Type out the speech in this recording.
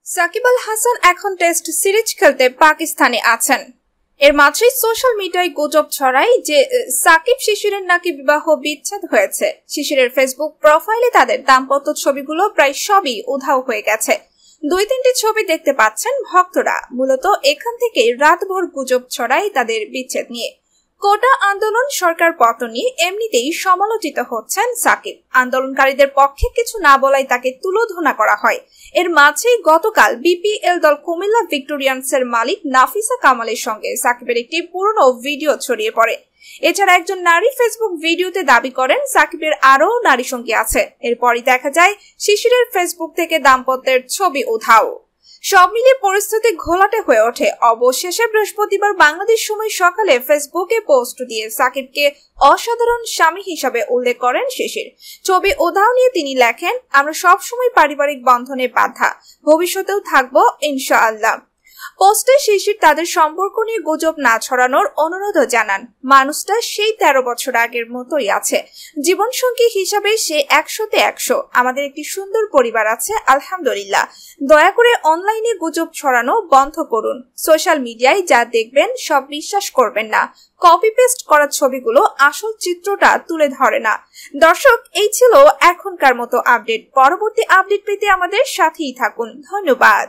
সাকিব আল হাসান এখন test series খেলতে পাকিস্তানে আছেন। এর মাঝেই সোশ্যাল মিডিয়ায় গুজব ছড়ায় যে সাকিব শিশিরের নাকি বিবাহ বিচ্ছেদ হয়েছে। শিশিরের ফেসবুক প্রোফাইলে তাদের দাম্পত্য ছবিগুলো প্রায় সবই উধাও হয়ে গেছে। 2-3টি ছবি দেখতে পাচ্ছেন ভক্তরা। মূলত এখান থেকে রাতভর গুজব ছড়ায় তাদের বিচ্ছেদ নিয়ে। কোটা আন্দোলন, সরকার পতন নিয়ে এমনিতেই সমালোচিত হচ্ছেন সাকিব। আন্দোলনকারীদের পক্ষে কিছু না বলায় তাকে তুলোধনা করা হয়। এর মাঝেই গতকাল বিপিএল দল কুমিল্লা ভিক্টোরিয়ান্সের মালিক নাফিসা কামালের সঙ্গে সাকিবের একটি পুরনো ভিডিও ছড়িয়ে পড়ে। এছাড়া একজন নারী ফেসবুক ভিডিওতে দাবি করেন সাকিবের আরও নারী সঙ্গী আছে। এরপরই দেখা যায় শিশিরের ফেসবুক থেকে দাম্পত্যের ছবি উধাও। সব মিলিয়ে পরিস্থিতি ঘোলাটে হয়ে ওঠে। অবশেষে বৃহস্পতিবার বাংলাদেশ সময় সকালে ফেসবুকে পোস্ট দিয়ে সাকিবকে অসাধারণ স্বামী হিসাবে উল্লেখ করেন শিশির। ছবি উধাও নিয়ে তিনি লেখেন, আমরা সবসময় পারিবারিক বন্ধনে বাঁধা, ভবিষ্যতেও থাকবো ইনশাআল্লাহ। পোস্টে শিশির তাদের সম্পর্ক নিয়ে গুজব না ছড়ানোর অনুরোধও জানান। মানুষটা সেই 13 বছর আগের মতোই আছে। জীবনসঙ্গী হিসাবে সে 100তে 100। আমাদের একটি সুন্দর পরিবার আছে, আলহামদুলিল্লাহ। দয়া করে অনলাইনে গুজব ছড়ানো বন্ধ করুন। সোশ্যাল মিডিয়ায় যা দেখবেন সব বিশ্বাস করবেন না। কপি পেস্ট করা ছবিগুলো আসল চিত্রটা তুলে ধরে না। দর্শক, এই ছিল এখনকার মতো আপডেট। পরবর্তী আপডেট পেতে আমাদের সাথেই থাকুন। ধন্যবাদ।